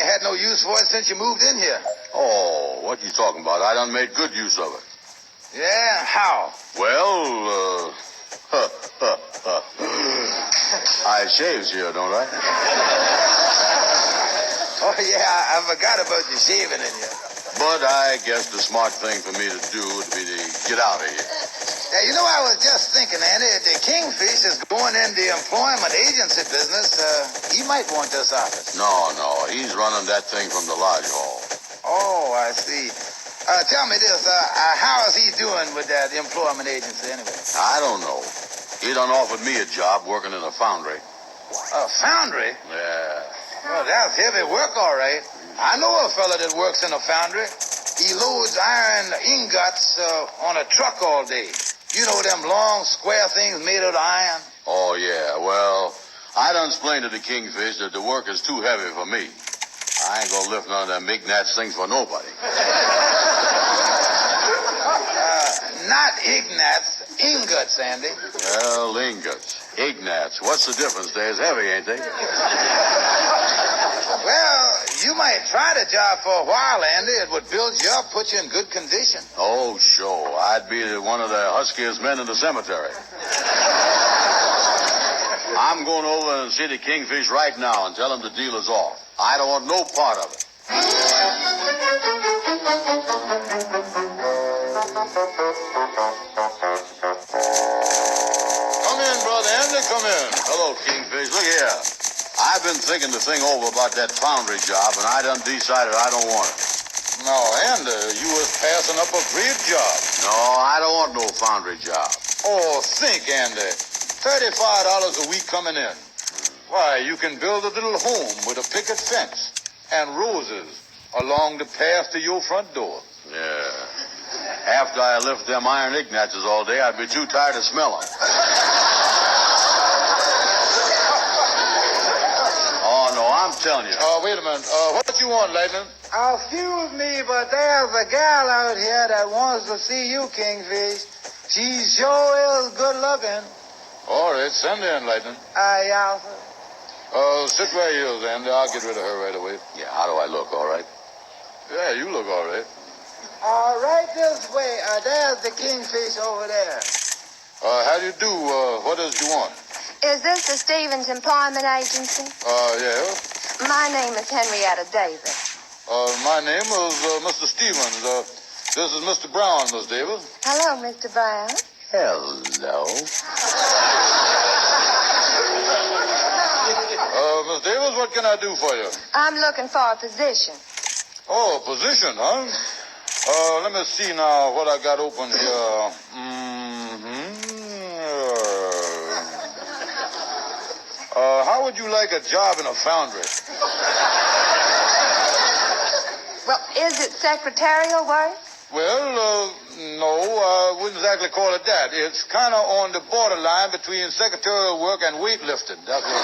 had no use for it since you moved in here. Oh, what you talking about? I done made good use of it. Yeah, how? Well, I shaves here, don't I? Oh, yeah, I forgot about you shaving in here. But I guess the smart thing for me to do would be to get out of here. Yeah, you know, I was just thinking, Andy, if the Kingfish is going in the employment agency business, he might want this office. No, he's running that thing from the lodge hall. Oh, I see. Tell me this, how is he doing with that employment agency anyway? I don't know. He done offered me a job working in a foundry. A foundry? Yeah. Well, that's heavy work, all right. I know a fella that works in a foundry. He loads iron ingots on a truck all day. You know them long, square things made out of iron? Oh, yeah. Well, I done explained to the Kingfish that the work is too heavy for me. I ain't gonna lift none of them Ignatz things for nobody. Not Ignatz, ingots, Andy. Well, ingots. Ignatz. What's the difference? They're as heavy, ain't they? Well, you might try the job for a while, Andy. It would build you up, put you in good condition. Oh, sure. I'd be one of the huskiest men in the cemetery. I'm going over and see the Kingfish right now and tell him the deal is off. I don't want no part of it. Come in, Brother Andy, come in. Hello, Kingfish. Look here. I've been thinking the thing over about that foundry job, and I done decided I don't want it. No, Andy, you was passing up a great job. No, I don't want no foundry job. Oh, think, Andy. $35 a week coming in. Why, you can build a little home with a picket fence and roses along the path to your front door. Yeah. After I lift them iron Ignatzes all day, I'd be too tired to smell them. Oh, no, I'm telling you. Wait a minute. What you want, Lightning? Excuse me, but there's a gal out here that wants to see you, Kingfish. She sure is good looking. All right, send her in, Lightning. Yeah, sir. Sit right here, Andy. I'll get rid of her right away. Yeah, how do I look, all right? Yeah, you look all right. Right this way. There's the Kingfish over there. How do you do? What does you want? Is this the Stevens Employment Agency? Yeah. My name is Henrietta Davis. My name is Mr. Stevens. This is Mr. Brown, Miss Davis. Hello, Mr. Brown. Hello. Miss Davis, what can I do for you? I'm looking for a position. Oh, a position, huh? Let me see now what I got open here. How would you like a job in a foundry? Well, is it secretarial work? Well, no, I wouldn't exactly call it that. It's kind of on the borderline between secretarial work and weightlifting. That's what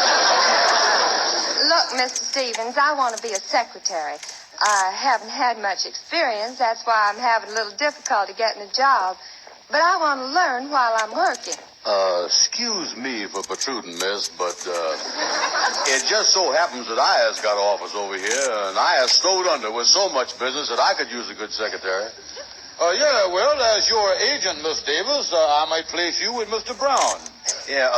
Look, Mr. Stevens, I want to be a secretary. I haven't had much experience. That's why I'm having a little difficulty getting a job. But I want to learn while I'm working. Excuse me for protruding, miss, but it just so happens that I has got an office over here, and I has snowed under with so much business that I could use a good secretary. Yeah, well, as your agent, Miss Davis, I might place you with Mr. Brown. Yeah,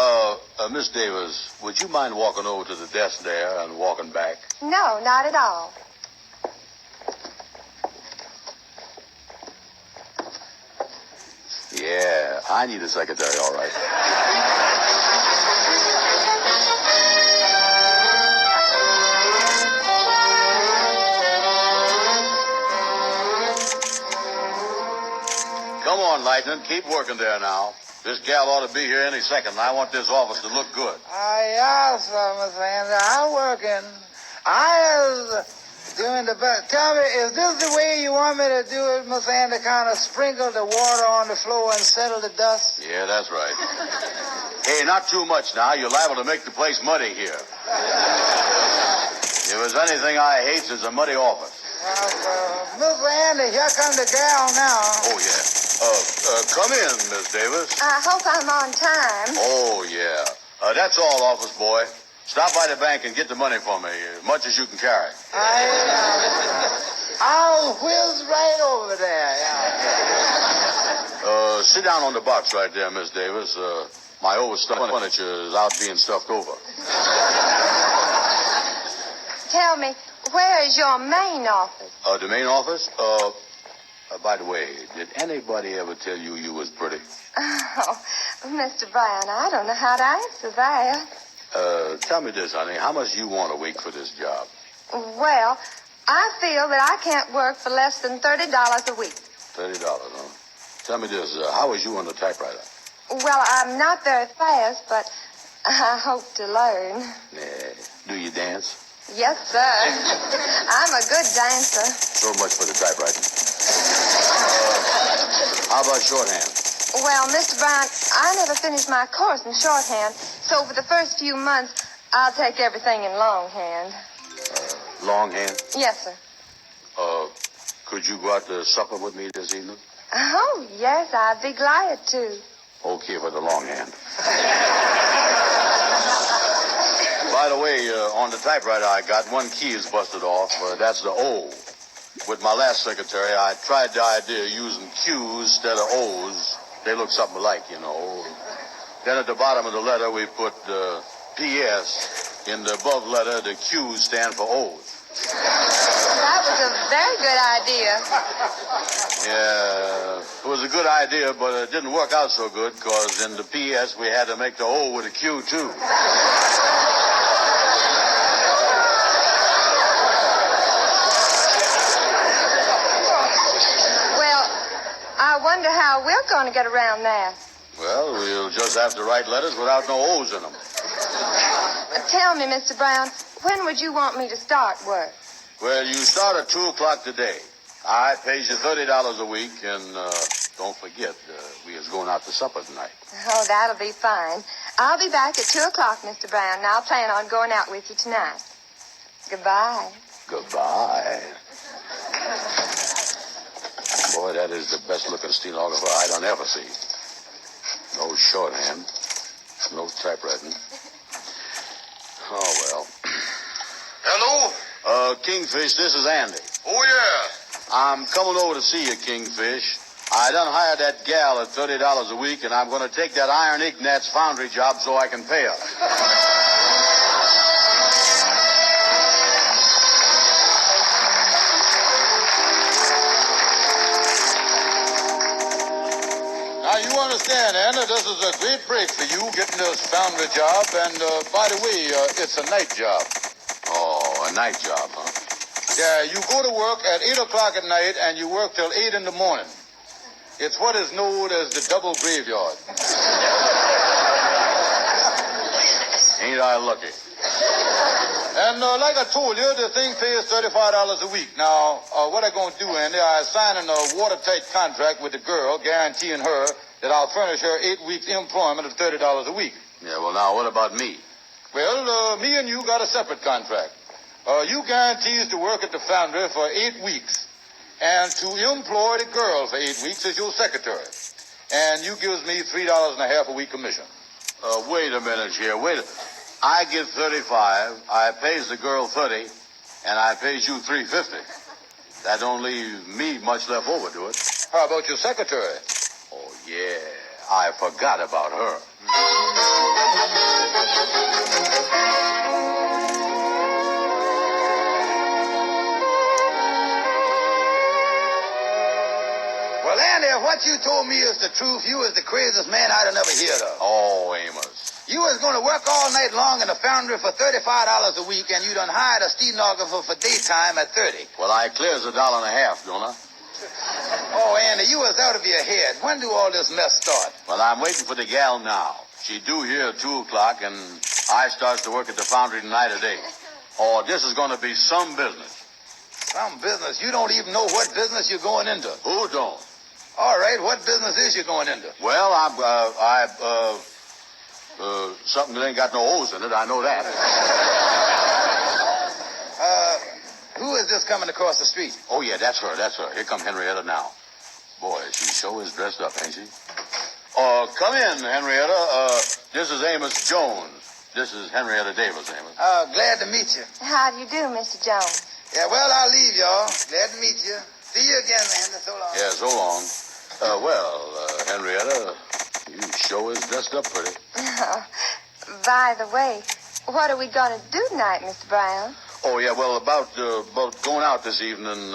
Miss Davis, would you mind walking over to the desk there and walking back? No, not at all. Yeah, I need a secretary, all right. Come on, Lightning, keep working there now. This gal ought to be here any second, and I want this office to look good. Yeah, sir, Miss Andy. I'm working. I is doing the best. Tell me, is this the way you want me to do it, Miss Andy? Kind of sprinkle the water on the floor and settle the dust? Yeah, that's right. Hey, not too much now. You're liable to make the place muddy here. If there's anything I hate, it's a muddy office. Miss Andy, here comes the gal now. Oh, yeah. Come in, Miss Davis. I hope I'm on time. Oh, yeah. That's all, office boy. Stop by the bank and get the money for me, as much as you can carry. I'll whiz right over there. Yeah. Sit down on the box right there, Miss Davis. My overstuffed furniture is out being stuffed over. Tell me, where is your main office? The main office? By the way, did anybody ever tell you you was pretty? Oh, Mr. Brown, I don't know how to answer that. Tell me this, honey. How much do you want a week for this job? Well, I feel that I can't work for less than $30 a week. $30, huh? Tell me this. How is you on the typewriter? Well, I'm not very fast, but I hope to learn. Do you dance? Yes, sir. I'm a good dancer. So much for the typewriting. How about shorthand? Well, Mr. Brown, I never finished my course in shorthand, so for the first few months, I'll take everything in longhand. Longhand? Yes, sir. Could you go out to supper with me this evening? Oh, yes, I'd be glad to. Okay for the longhand. By the way, on the typewriter I got, one key is busted off. That's the O. With my last secretary, I tried the idea of using Q's instead of O's. They look something alike, you know. Then at the bottom of the letter, we put P.S. In the above letter, the Q's stand for O's. That was a very good idea. Yeah, it was a good idea, but it didn't work out so good because in the P.S. we had to make the O with a Q, too. I wonder how we're going to get around that. Well, we'll just have to write letters without no O's in them. Tell me, Mr. Brown, when would you want me to start work? Well, you start at 2 o'clock today. I pays you $30 a week, and don't forget, we is going out to supper tonight. Oh, that'll be fine. I'll be back at 2 o'clock, Mr. Brown, and I'll plan on going out with you tonight. Goodbye. Goodbye. Boy, that is the best-looking stenographer I done ever see. No shorthand. No typewriting. Oh, well. Hello? Kingfish, this is Andy. Oh, yeah. I'm coming over to see you, Kingfish. I done hired that gal at $30 a week, and I'm going to take that Iron Ignatz foundry job so I can pay her. Now, you understand, Anna, this is a great break for you getting this foundry job. And, by the way, it's a night job. Oh, a night job, huh? Yeah, you go to work at 8 o'clock at night and you work till 8 in the morning. It's what is known as the double graveyard. Ain't I lucky? And like I told you, the thing pays $35 a week. Now, what I'm going to do, Andy, I'm signing a watertight contract with the girl, guaranteeing her that I'll furnish her 8 weeks' employment at $30 a week. Yeah, well, now, what about me? Well, me and you got a separate contract. You guarantees to work at the foundry for 8 weeks and to employ the girl for 8 weeks as your secretary. And you gives me $3.50 a week commission. Wait a minute here. I give 35, I pays the girl 30, and I pays you $3.50. That don't leave me much left over, do it? How about your secretary? Oh, yeah. I forgot about her. Well, Andy, if what you told me is the truth, you is the craziest man I'd have never heard of. Oh, Amos. You was going to work all night long in the foundry for $35 a week, and you done hired a stenographer for daytime at $30. Well, I clears $1.50, don't I? Oh, Andy, you was out of your head. When do all this mess start? Well, I'm waiting for the gal now. She due here at 2 o'clock, and I starts to work at the foundry tonight at 8. Oh, this is going to be some business. Some business? You don't even know what business you're going into. Who don't? All right, what business is you going into? Well, something that ain't got no O's in it. I know that. Who is this coming across the street? Oh, yeah, that's her. Here come Henrietta now. Boy, she sure is dressed up, ain't she? Come in, Henrietta. This is Amos Jones. This is Henrietta Davis, Amos. Glad to meet you. How do you do, Mr. Jones? Yeah, well, I'll leave y'all. Glad to meet you. See you again, Andy. So long. Yeah, so long. Henrietta, you sure is dressed up pretty. By the way, what are we going to do tonight, Mr. Brown? Oh, yeah, well, about going out this evening,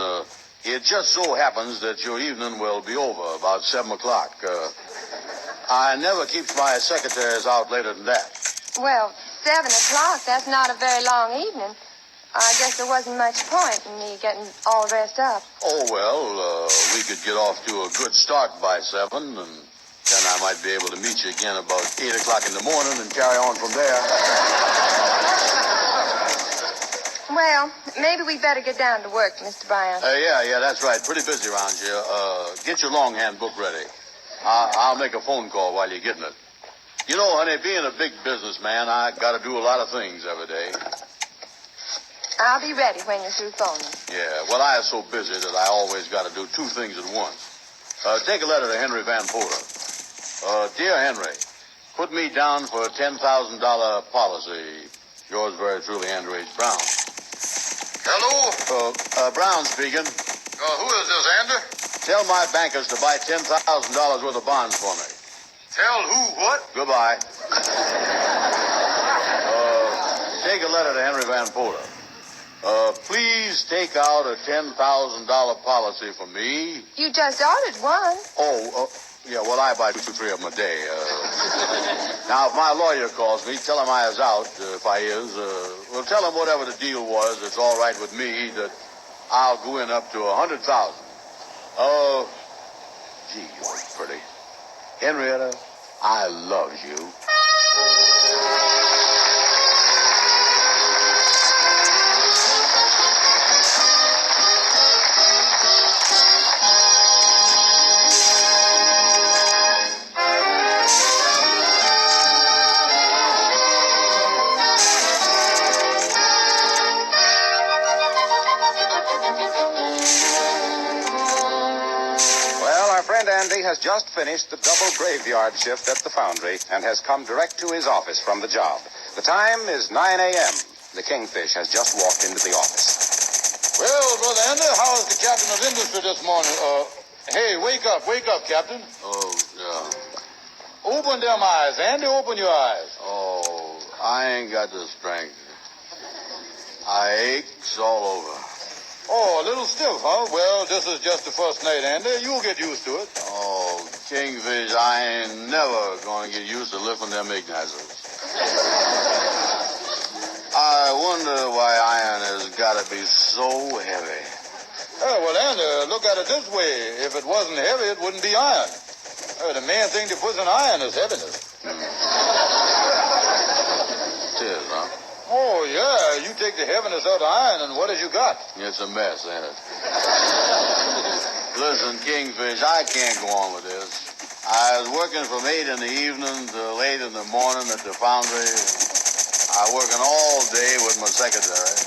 it just so happens that your evening will be over about 7 o'clock. I never keeps my secretaries out later than that. Well, 7 o'clock, that's not a very long evening. I guess there wasn't much point in me getting all dressed up. Oh, well, we could get off to a good start by 7, and then I might be able to meet you again about 8 o'clock in the morning and carry on from there. Well, maybe we better get down to work, Mr. Brown. Yeah, that's right. Pretty busy around here. Get your longhand book ready. I'll make a phone call while you're getting it. You know, honey, being a big businessman, I got to do a lot of things every day. I'll be ready when you're through phoning. Yeah, well, I am so busy that I always got to do 2 things at once. Take a letter to Henry Van Porter. Dear Henry, put me down for a $10,000 policy. Yours very truly, Andrew H. Brown. Hello? Brown speaking. Who is this, Andy? Tell my bankers to buy $10,000 worth of bonds for me. Tell who what? Goodbye. Take a letter to Henry Van Porter. Please take out a $10,000 policy for me. You just ordered one. Yeah, well, I buy 2 or 3 of them a day. Now, if my lawyer calls me, tell him I is out, if I is. Well, tell him whatever the deal was, it's all right with me, that I'll go in up to 100,000. Oh, gee, you're pretty. Henrietta, I love you. Andy has just finished the double graveyard shift at the foundry and has come direct to his office from the job. The time is 9 a.m. The Kingfish has just walked into the office. Well, Brother Andy, how is the captain of industry this morning? Hey, wake up, Captain. Oh, yeah. Open them eyes, Andy, open your eyes. Oh, I ain't got the strength. I aches all over. Oh, a little stiff, huh? Well, this is just the first night, Andy. You'll get used to it. Oh, Kingfish, I ain't never going to get used to lifting them ignizers. I wonder why iron has got to be so heavy. Oh, well, Andy, look at it this way. If it wasn't heavy, it wouldn't be iron. The main thing to put in iron is heaviness. It is, huh? Oh, yeah. You take the heaviness out of iron, and what have you got? It's a mess, ain't it? Listen, Kingfish, I can't go on with this. I was working from 8 in the evening till 8 in the morning at the foundry. I working all day with my secretary.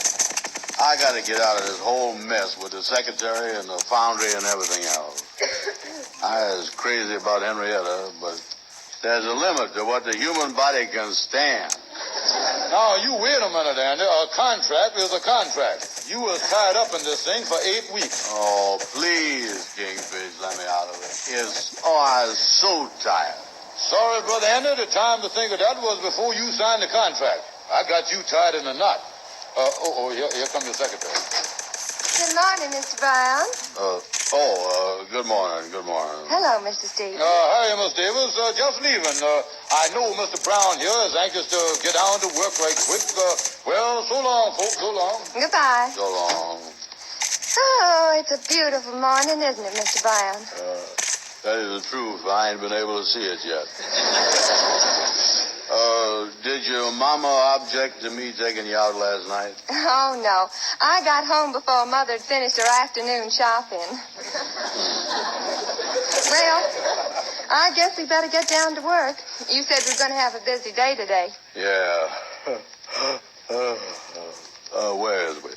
I got to get out of this whole mess with the secretary and the foundry and everything else. I was crazy about Henrietta, but there's a limit to what the human body can stand. Now, you wait a minute, Andy. A contract is a contract. You was tied up in this thing for 8 weeks. Oh, please, Kingfish, let me out of it. I was so tired. Sorry, Brother Andy, the time to think of that was before you signed the contract. I got you tied in a knot. Here comes your secretary. Good morning, Mr. Brown. Good morning, good morning. Hello, Mr. Stevens. Hi, Miss Davis. Just leaving. I know Mr. Brown here is anxious to get down to work right quick. Well, so long, folks, so long. Goodbye. So long. Oh, it's a beautiful morning, isn't it, Mr. Brown? That is the truth. I ain't been able to see it yet. Did your mama object to me taking you out last night? Oh, no. I got home before Mother had finished her afternoon shopping. Well, I guess we better get down to work. You said we were going to have a busy day today. Yeah. Where is we?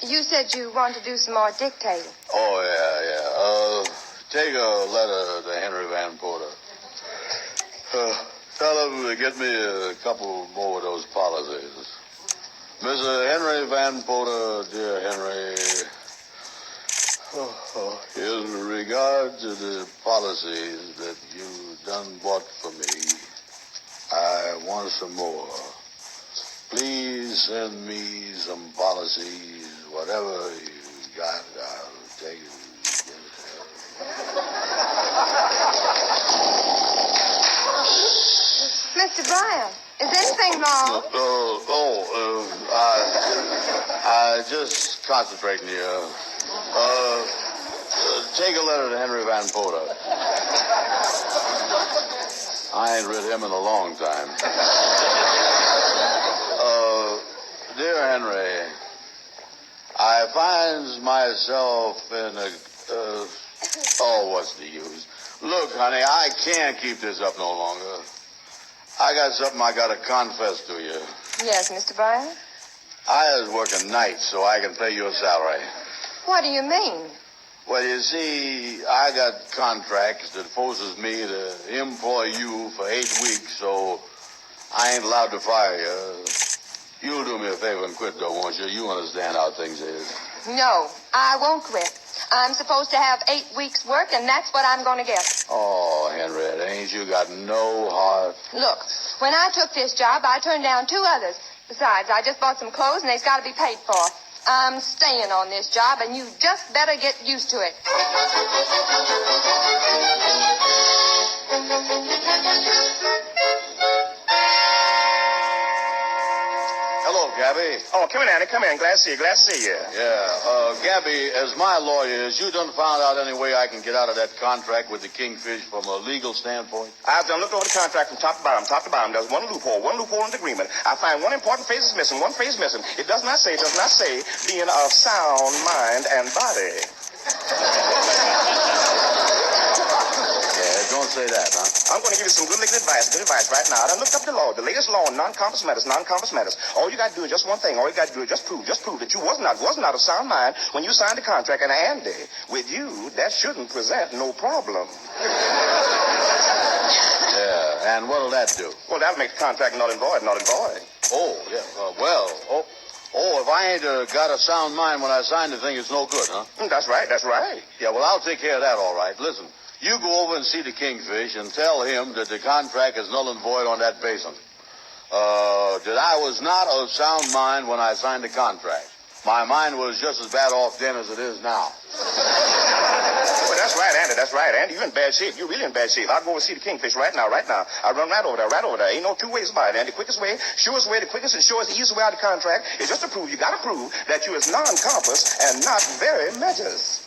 You said you want to do some more dictating. Oh, yeah. Take a letter to Henry Van Porter. Tell him to get me a couple more of those policies. Mr. Henry Van Poter, dear Henry, in regard to the policies that you done bought for me, I want some more. Please send me some policies, whatever you got, I'll take it. Mr. Bryan, is anything wrong? I just concentrating here. Take a letter to Henry Van Poter. I ain't read him in a long time. Dear Henry, I find myself in a... what's the use? Look, honey, I can't keep this up no longer. I got something I got to confess to you. Yes, Mr. Bryan? I was working nights so I can pay you a salary. What do you mean? Well, you see, I got contracts that forces me to employ you for 8 weeks, so I ain't allowed to fire you. You'll do me a favor and quit, though, won't you? You understand how things is. No, I won't quit. I'm supposed to have 8 weeks' work, and that's what I'm going to get. Oh, Henrietta, ain't you got no heart? Look, when I took this job, I turned down 2 others. Besides, I just bought some clothes, and they've got to be paid for. I'm staying on this job, and you just better get used to it. Hello, Gabby. Oh, come in, Andy. Come in. Glad to see you. Glad to see you. Yeah, Gabby, as my lawyer, you done found out any way I can get out of that contract with the Kingfish from a legal standpoint? I've done looked over the contract from top to bottom, top to bottom. There's one loophole in the agreement. I find one important phrase is missing, one phrase missing. It does not say being of sound mind and body. Yeah, don't say that, huh? I'm going to give you some good advice right now. I done looked up the law, the latest law on non-compass matters. All you got to do is just one thing. All you got to do is just prove that you was not of sound mind when you signed the contract. And Andy, with you, that shouldn't present no problem. Yeah, and what'll that do? Well, that'll make the contract null and void. Oh, yeah, if I ain't got a sound mind when I signed the thing, it's no good, huh? That's right. Yeah, well, I'll take care of that, all right. Listen, you go over and see the Kingfish and tell him that the contract is null and void on that basis. That I was not of sound mind when I signed the contract. My mind was just as bad off then as it is now. Well, that's right, Andy. You're in bad shape. You're really in bad shape. I'll go over and see the Kingfish right now. I'll run right over there. Ain't no 2 ways about it, Andy. The quickest way, surest way, the quickest and surest, the easiest way out of the contract is just to prove, you got to prove that you is non-compass and not very measures.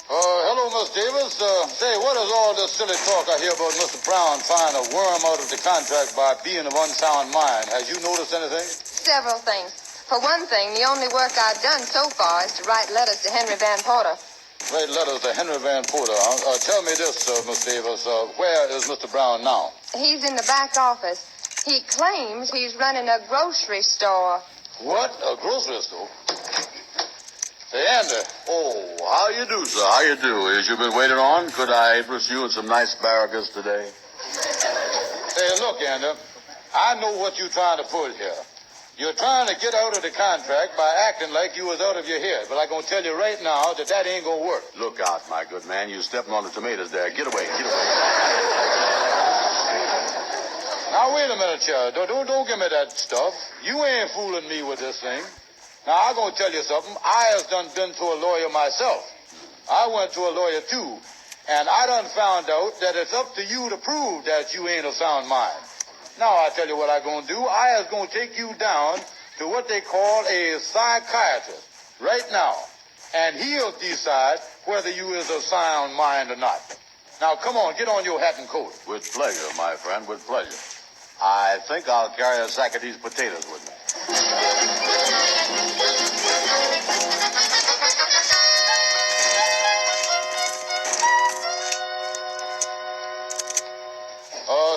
Hello, Miss Davis. Say, what is all this silly talk I hear about Mr. Brown trying to worm out of the contract by being of unsound mind? Has you noticed anything? Several things. For one thing, the only work I've done so far is to write letters to Henry Van Poter. Write letters to Henry Van Poter. Tell me this, Miss Davis. Where is Mr. Brown now? He's in the back office. He claims he's running a grocery store. What? A grocery store? Hey, Andy. Oh, how you do, sir? How you do? As you've been waiting on, could I interest you in some nice asparagus today? Hey, look, Andy. I know what you're trying to pull here. You're trying to get out of the contract by acting like you was out of your head. But I'm going to tell you right now that ain't going to work. Look out, my good man. You stepping on the tomatoes there. Get away. Now, wait a minute, here. Don't give me that stuff. You ain't fooling me with this thing. Now, I'm going to tell you something. I has done been to a lawyer myself. I went to a lawyer, too. And I done found out that it's up to you to prove that you ain't of sound mind. Now, I tell you what I'm going to do. I is going to take you down to what they call a psychiatrist right now. And he'll decide whether you is of sound mind or not. Now, come on, get on your hat and coat. With pleasure, my friend, with pleasure. I think I'll carry a sack of these potatoes with me.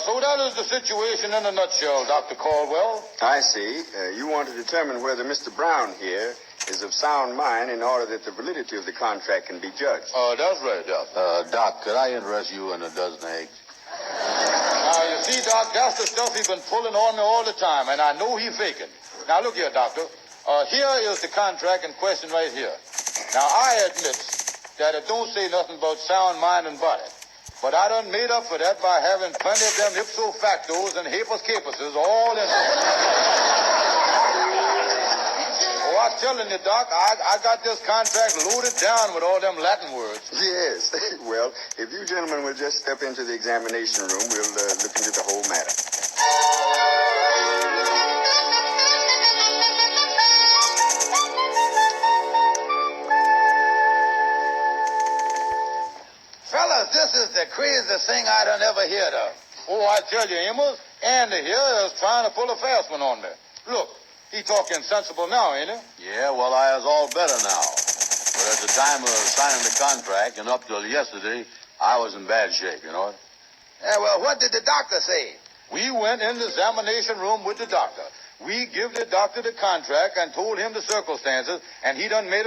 So that is the situation in a nutshell, Dr. Caldwell. I see. You want to determine whether Mr. Brown here is of sound mind in order that the validity of the contract can be judged. That's right, Doc. Doc, could I interest you in a dozen eggs? Now, you see, Doc, that's the stuff he's been pulling on me all the time, and I know he's faking. Now, look here, Doctor. Here is the contract in question right here. Now, I admit that it don't say nothing about sound mind and body. But I done made up for that by having plenty of them ipso factos and habeas capuses all in there. Oh, I'm telling you, Doc, I got this contract loaded down with all them Latin words. Yes. Well, if you gentlemen will just step into the examination room, we'll look into the whole matter. Fellas, this is the craziest thing I done ever heard of. Oh, I tell you, Amos, Andy here is trying to pull a fast one on me. Look, he talking sensible now, ain't he? Yeah, well, I is all better now. But at the time of signing the contract and up till yesterday, I was in bad shape, you know. Yeah, well, what did the doctor say? We went in the examination room with the doctor. We give the doctor the contract and told him the circumstances, and he done made us